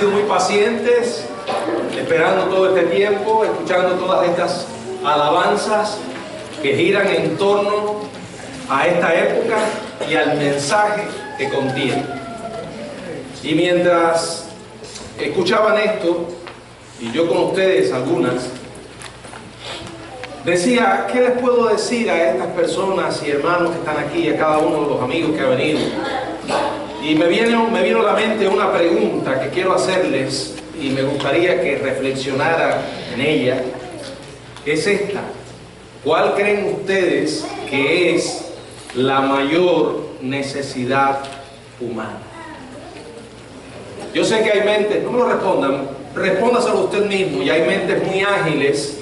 sido muy pacientes, esperando todo este tiempo, escuchando todas estas alabanzas que giran en torno a esta época y al mensaje que contiene. Y mientras escuchaban esto, y yo con ustedes algunas, decía, ¿qué les puedo decir a estas personas y hermanos que están aquí, a cada uno de los amigos que ha venido? Y me vino a la mente una pregunta que quiero hacerles y me gustaría que reflexionaran en ella. Es esta: ¿cuál creen ustedes que es la mayor necesidad humana? Yo sé que hay mentes, no me lo respondan, respóndaselo usted mismo, y hay mentes muy ágiles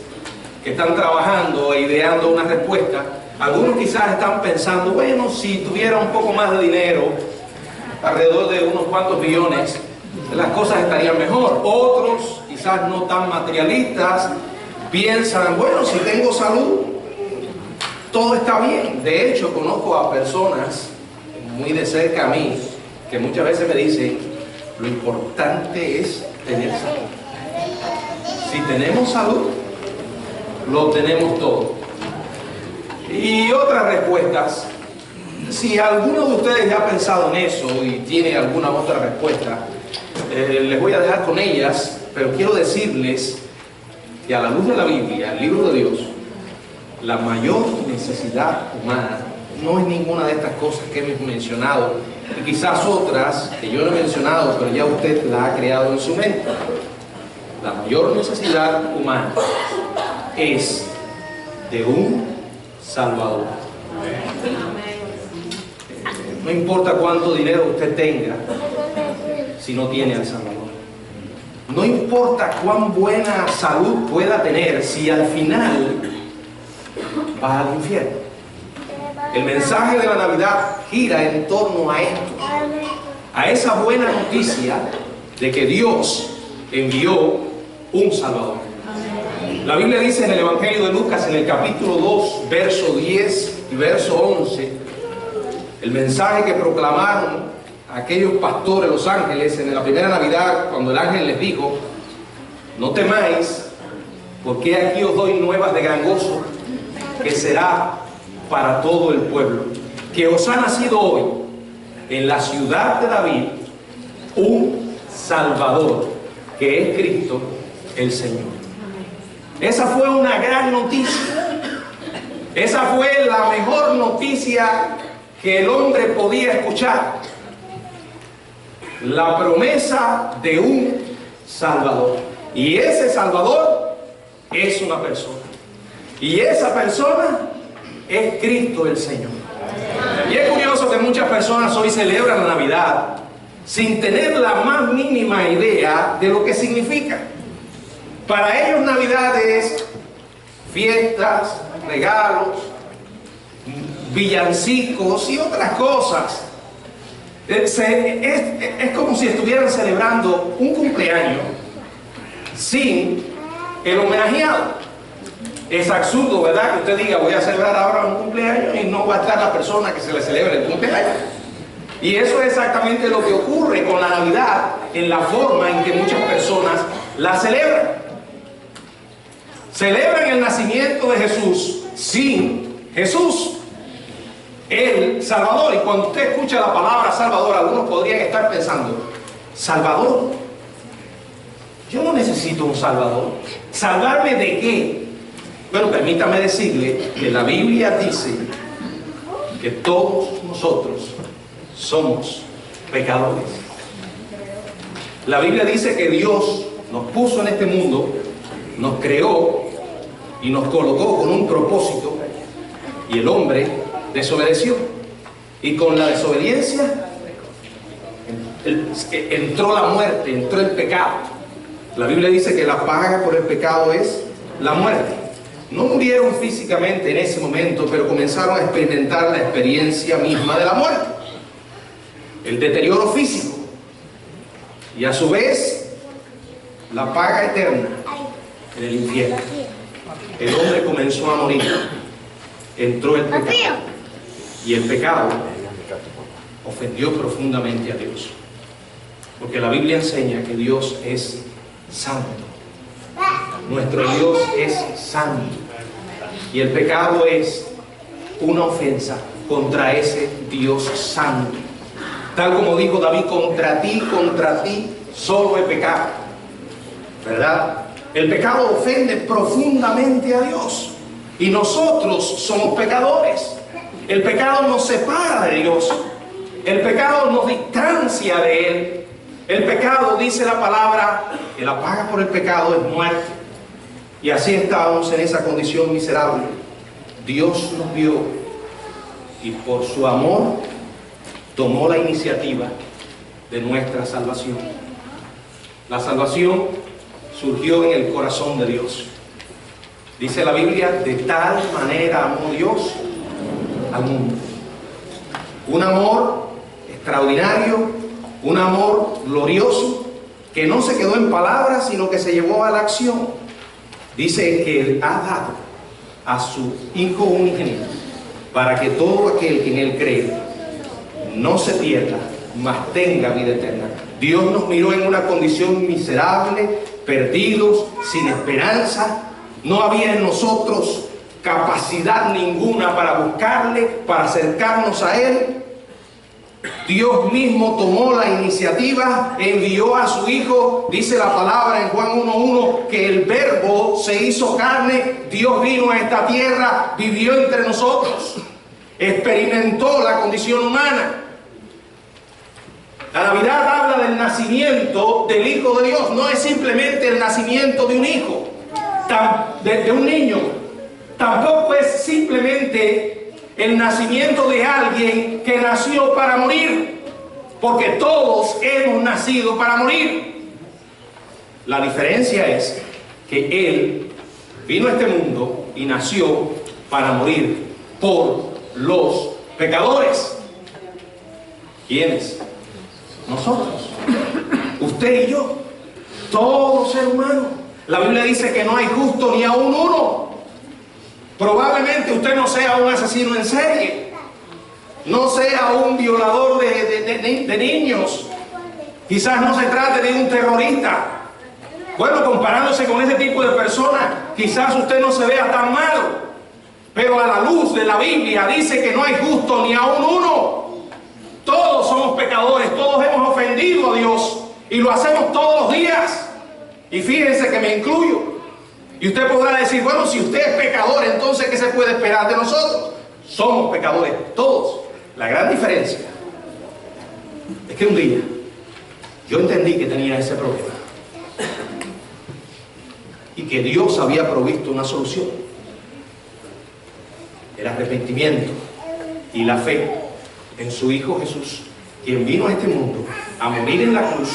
que están trabajando e ideando una respuesta. Algunos quizás están pensando, bueno, si tuviera un poco más de dinero, alrededor de unos cuantos billones, las cosas estarían mejor. Otros, quizás no tan materialistas, piensan, bueno, si tengo salud, todo está bien. De hecho, conozco a personas muy de cerca a mí que muchas veces me dicen, lo importante es tener salud. Si tenemos salud, lo tenemos todo. Y otras respuestas, si alguno de ustedes ya ha pensado en eso y tiene alguna otra respuesta, les voy a dejar con ellas, pero quiero decirles que a la luz de la Biblia, el libro de Dios, la mayor necesidad humana no es ninguna de estas cosas que hemos mencionado, y quizás otras que yo no he mencionado, pero ya usted las ha creado en su mente. La mayor necesidad humana es de un Salvador. No importa cuánto dinero usted tenga, si no tiene al Salvador. No importa cuán buena salud pueda tener, si al final va al infierno. El mensaje de la Navidad gira en torno a esto, a esa buena noticia de que Dios envió un Salvador. La Biblia dice en el Evangelio de Lucas, en el capítulo 2, verso 10 y verso 11, el mensaje que proclamaron aquellos pastores, los ángeles, en la primera Navidad, cuando el ángel les dijo, no temáis, porque aquí os doy nuevas de gran gozo, que será para todo el pueblo, que os ha nacido hoy en la ciudad de David un Salvador, que es Cristo el Señor. Esa fue una gran noticia. Esa fue la mejor noticia que el hombre podía escuchar. La promesa de un Salvador. Y ese Salvador es una persona. Y esa persona es Cristo el Señor. Y es curioso que muchas personas hoy celebran la Navidad sin tener la más mínima idea de lo que significa. Para ellos Navidad es fiestas, regalos, villancicos y otras cosas. Es como si estuvieran celebrando un cumpleaños sin el homenajeado. Es absurdo, ¿verdad? Que usted diga, voy a celebrar ahora un cumpleaños y no va a estar la persona que se le celebre el cumpleaños. Y eso es exactamente lo que ocurre con la Navidad en la forma en que muchas personas la celebran. Celebran el nacimiento de Jesús sin Jesús, el Salvador. Y cuando usted escucha la palabra Salvador, algunos podrían estar pensando, ¿Salvador? Yo no necesito un Salvador. ¿Salvarme de qué? Bueno, permítame decirle que la Biblia dice que todos nosotros somos pecadores. La Biblia dice que Dios nos puso en este mundo, nos creó y nos colocó con un propósito, y el hombre desobedeció. Y con la desobediencia entró la muerte, entró el pecado. La Biblia dice que la paga por el pecado es la muerte. No murieron físicamente en ese momento, pero comenzaron a experimentar la experiencia misma de la muerte, el deterioro físico, y a su vez la paga eterna en el infierno. El hombre comenzó a morir, entró el pecado, y el pecado ofendió profundamente a Dios. Porque la Biblia enseña que Dios es santo. Nuestro Dios es santo. Y el pecado es una ofensa contra ese Dios santo. Tal como dijo David, contra ti solo he pecado. ¿Verdad? El pecado ofende profundamente a Dios. Y nosotros somos pecadores. El pecado nos separa de Dios. El pecado nos distancia de Él. El pecado, dice la palabra, que la paga por el pecado es muerte. Y así estábamos en esa condición miserable. Dios nos vio y por su amor tomó la iniciativa de nuestra salvación. La salvación surgió en el corazón de Dios. Dice la Biblia, de tal manera amó Dios al mundo. Un amor extraordinario, un amor glorioso, que no se quedó en palabras, sino que se llevó a la acción. Dice que Él ha dado a su Hijo unigénito, para que todo aquel que en Él cree no se pierda, mas tenga vida eterna. Dios nos miró en una condición miserable, perdidos, sin esperanza. No había en nosotros capacidad ninguna para buscarle, para acercarnos a Él. Dios mismo tomó la iniciativa, envió a su Hijo. Dice la palabra en Juan 1:1 que el Verbo se hizo carne. Dios vino a esta tierra, vivió entre nosotros, experimentó la condición humana. La Navidad habla del nacimiento del Hijo de Dios. No es simplemente el nacimiento de un hijo, de un niño. Tampoco es simplemente el nacimiento de alguien que nació para morir, porque todos hemos nacido para morir. La diferencia es que Él vino a este mundo y nació para morir por los pecadores. ¿Quiénes? Nosotros, usted y yo, todo ser humano. La Biblia dice que no hay justo ni aún uno. Probablemente usted no sea un asesino en serie, no sea un violador de niños, quizás no se trate de un terrorista. Bueno, comparándose con ese tipo de personas, quizás usted no se vea tan malo, pero a la luz de la Biblia dice que no hay justo ni aún uno. Todos somos pecadores, todos hemos ofendido a Dios y lo hacemos todos los días. Y fíjense que me incluyo. Y usted podrá decir, bueno, si usted es pecador, entonces ¿qué se puede esperar de nosotros? Somos pecadores, todos. La gran diferencia es que un día yo entendí que tenía ese problema y que Dios había provisto una solución: el arrepentimiento y la fe en su Hijo Jesús, quien vino a este mundo a morir en la cruz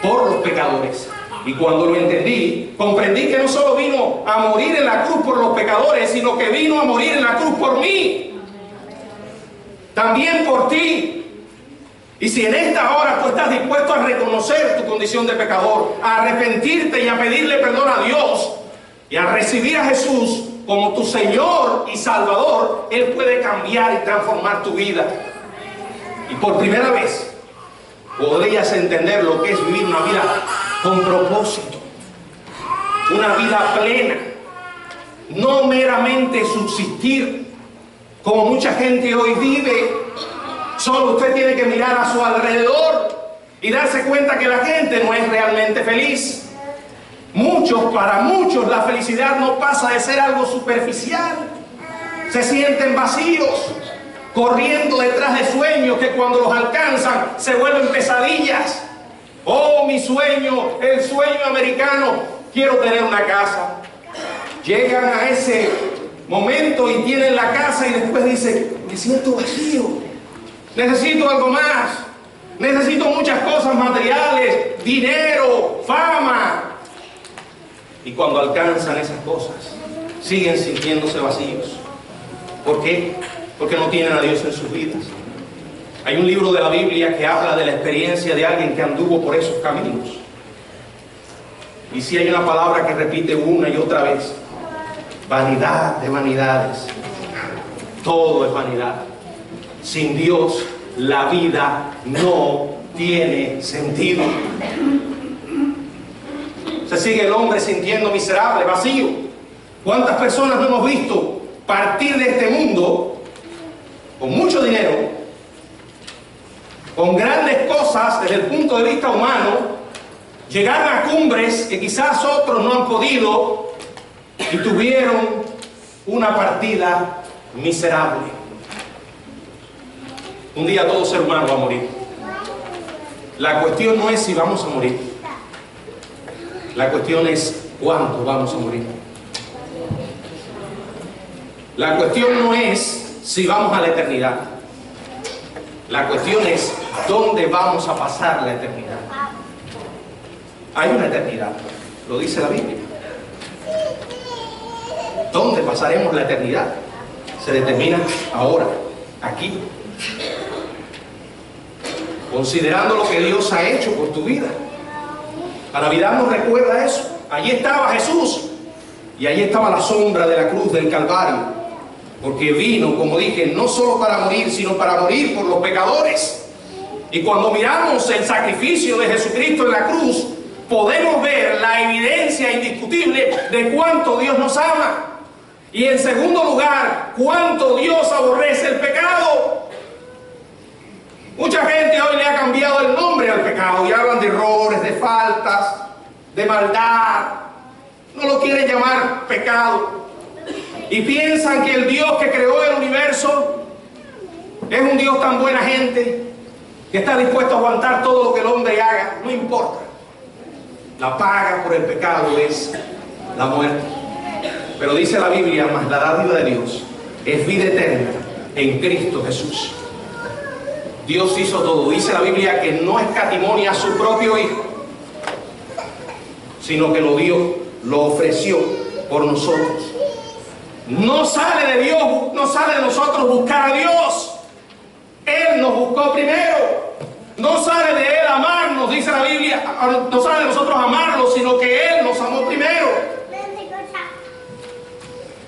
por los pecadores. Y cuando lo entendí, comprendí que no solo vino a morir en la cruz por los pecadores, sino que vino a morir en la cruz por mí, también por ti. Y si en esta hora tú estás dispuesto a reconocer tu condición de pecador, a arrepentirte y a pedirle perdón a Dios y a recibir a Jesús como tu Señor y Salvador, Él puede cambiar y transformar tu vida. Y por primera vez podrías entender lo que es vivir una vida con propósito, una vida plena, no meramente subsistir como mucha gente hoy vive. Solo usted tiene que mirar a su alrededor y darse cuenta que la gente no es realmente feliz. Para muchos la felicidad no pasa de ser algo superficial. Se sienten vacíos, corriendo detrás de sueños que cuando los alcanzan se vuelven pesadillas. Oh, mi sueño, el sueño americano, quiero tener una casa. Llegan a ese momento y tienen la casa y después dicen, me siento vacío, necesito algo más, necesito muchas cosas materiales, dinero, fama. Y cuando alcanzan esas cosas, siguen sintiéndose vacíos. ¿Por qué? Porque no tienen a Dios en sus vidas. Hay un libro de la Biblia que habla de la experiencia de alguien que anduvo por esos caminos. Y si hay una palabra que repite una y otra vez: vanidad de vanidades. Todo es vanidad. Sin Dios la vida no tiene sentido. Se sigue el hombre sintiendo miserable, vacío. ¿Cuántas personas no hemos visto partir de este mundo con mucho dinero, con grandes cosas desde el punto de vista humano, llegaron a cumbres que quizás otros no han podido y tuvieron una partida miserable? Un día todo ser humano va a morir. La cuestión no es si vamos a morir. La cuestión es cuándo vamos a morir. La cuestión no es si vamos a la eternidad. La cuestión es dónde vamos a pasar la eternidad. Hay una eternidad, lo dice la Biblia. ¿Dónde pasaremos la eternidad? Se determina ahora, aquí. Considerando lo que Dios ha hecho por tu vida. La Navidad nos recuerda eso. Allí estaba Jesús y allí estaba la sombra de la cruz del Calvario, porque vino, como dije, no solo para morir, sino para morir por los pecadores. Y cuando miramos el sacrificio de Jesucristo en la cruz, podemos ver la evidencia indiscutible de cuánto Dios nos ama. Y en segundo lugar, cuánto Dios aborrece el pecado. Mucha gente hoy le ha cambiado el nombre al pecado y hablan de errores, de faltas, de maldad. No lo quieren llamar pecado. Y piensan que el Dios que creó el universo es un Dios tan buena gente que está dispuesto a aguantar todo lo que el hombre haga. No importa. La paga por el pecado es la muerte. Pero dice la Biblia, mas la dádiva de Dios es vida eterna en Cristo Jesús. Dios hizo todo. Dice la Biblia que no escatimó a su propio Hijo, sino que lo dio, lo ofreció por nosotros. No sale de Dios, no sale de nosotros buscar a Dios. Él nos buscó primero. No sale de Él amarnos, dice la Biblia. No sale de nosotros amarlo, sino que Él nos amó primero.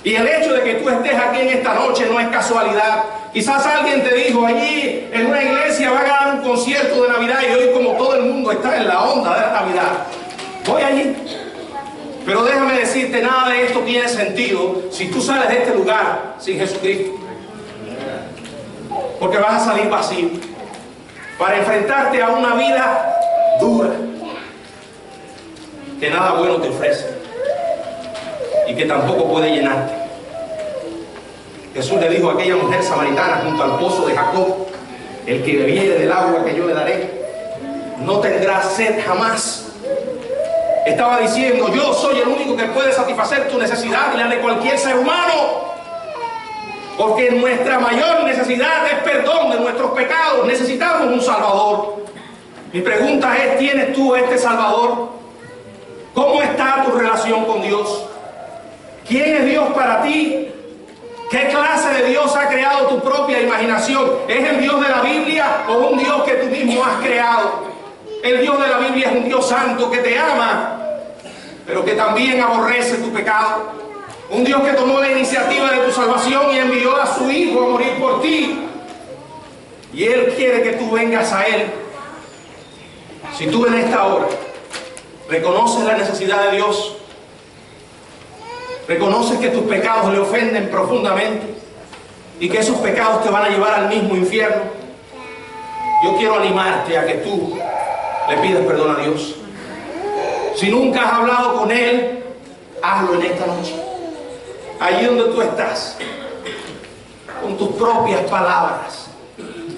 Y el hecho de que tú estés aquí en esta noche no es casualidad. Quizás alguien te dijo, allí en una iglesia van a dar un concierto de Navidad y hoy, como todo el mundo está en la onda de la Navidad, voy allí. Pero déjame decirte, nada de esto tiene sentido si tú sales de este lugar sin Jesucristo. Porque vas a salir vacío para enfrentarte a una vida dura que nada bueno te ofrece y que tampoco puede llenarte. Jesús le dijo a aquella mujer samaritana junto al pozo de Jacob, el que bebiere del agua que yo le daré no tendrá sed jamás. Estaba diciendo, yo soy el único que puede satisfacer tu necesidad y la de cualquier ser humano, porque nuestra mayor necesidad es perdón de nuestros pecados. Necesitamos un Salvador. Mi pregunta es, ¿tienes tú este Salvador? ¿Cómo está tu relación con Dios? ¿Quién es Dios para ti? ¿Qué clase de Dios ha creado tu propia imaginación? ¿Es el Dios de la Biblia o un Dios que tú mismo has creado? El Dios de la Biblia es un Dios santo que te ama, pero que también aborrece tu pecado. Un Dios que tomó la iniciativa de tu salvación y envió a su Hijo a morir por ti. Y Él quiere que tú vengas a Él. Si tú en esta hora reconoces la necesidad de Dios, reconoces que tus pecados le ofenden profundamente y que esos pecados te van a llevar al mismo infierno, yo quiero animarte a que tú le pidas perdón a Dios. Si nunca has hablado con Él, hazlo en esta noche. Allí donde tú estás, con tus propias palabras.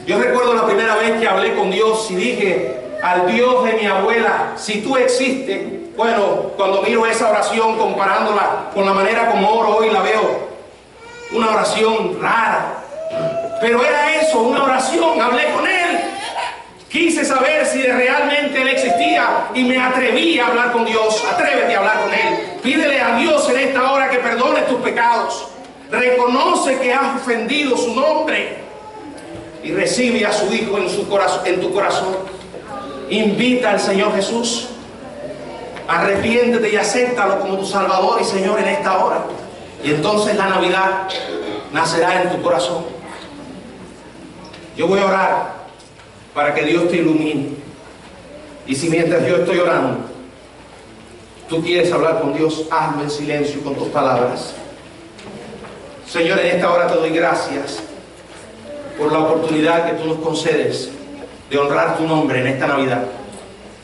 Yo recuerdo la primera vez que hablé con Dios y dije al Dios de mi abuela, si tú existes. Bueno, cuando miro esa oración comparándola con la manera como oro hoy, la veo una oración rara. Pero era eso, una oración. Hablé con Él. Quise saber si realmente Él existía y me atreví a hablar con Dios. Atrévete a hablar con Él. Pídele a Dios en esta hora que perdone tus pecados. Reconoce que has ofendido su nombre y recibe a su Hijo en tu corazón. Invita al Señor Jesús. Arrepiéntete y acéptalo como tu Salvador y Señor en esta hora. Y entonces la Navidad nacerá en tu corazón. Yo voy a orar para que Dios te ilumine. Y si mientras yo estoy orando, tú quieres hablar con Dios, hazlo en silencio con tus palabras. Señor, en esta hora te doy gracias por la oportunidad que tú nos concedes de honrar tu nombre en esta Navidad.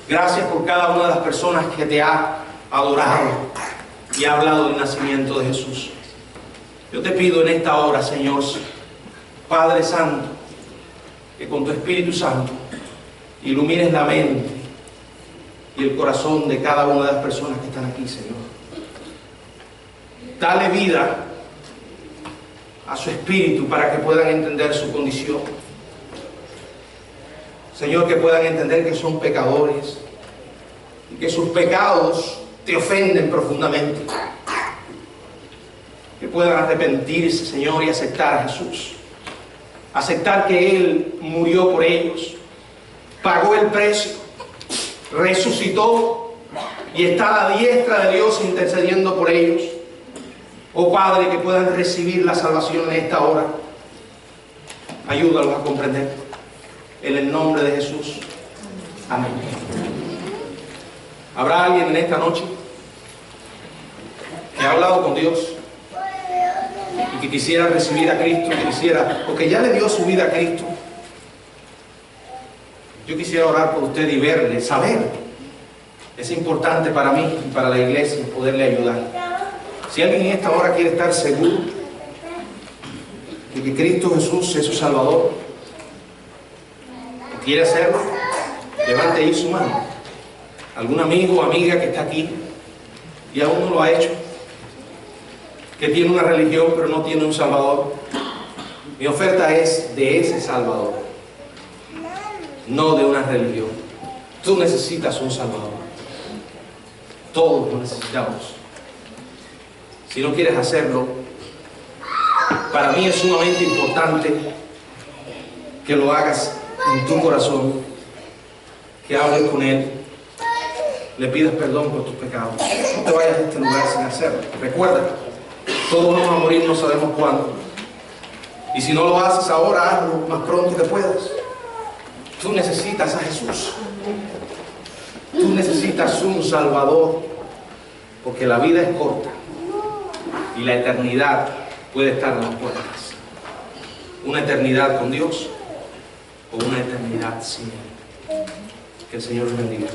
Gracias por cada una de las personas que te ha adorado y ha hablado del nacimiento de Jesús. Yo te pido en esta hora, Señor, Padre Santo, que con tu Espíritu Santo ilumines la mente y el corazón de cada una de las personas que están aquí, Señor. Dale vida a su espíritu para que puedan entender su condición. Señor, que puedan entender que son pecadores y que sus pecados te ofenden profundamente. Que puedan arrepentirse, Señor, y aceptar a Jesús. Aceptar que Él murió por ellos, pagó el precio, resucitó y está a la diestra de Dios intercediendo por ellos. Oh Padre, que puedan recibir la salvación en esta hora. Ayúdalos a comprender. En el nombre de Jesús. Amén. ¿Habrá alguien en esta noche que ha hablado con Dios y que quisiera recibir a Cristo, o que ya le dio su vida a Cristo? Yo quisiera orar por usted y verle, saber. Es importante para mí y para la iglesia poderle ayudar. Si alguien en esta hora quiere estar seguro de que Cristo Jesús es su Salvador, y quiere hacerlo, levante ahí su mano. Algún amigo o amiga que está aquí y aún no lo ha hecho, que tiene una religión pero no tiene un Salvador. Mi oferta es de ese Salvador, no de una religión. Tú necesitas un Salvador. Todos lo necesitamos. Si no quieres hacerlo, para mí es sumamente importante que lo hagas en tu corazón, que hables con Él, le pidas perdón por tus pecados. No te vayas de este lugar sin hacerlo. Recuerda, todos vamos a morir, no sabemos cuándo. Y si no lo haces ahora, hazlo lo más pronto que puedas. Tú necesitas a Jesús. Tú necesitas un Salvador, porque la vida es corta y la eternidad puede estar en las puertas. Una eternidad con Dios o una eternidad sin Él. Que el Señor los bendiga.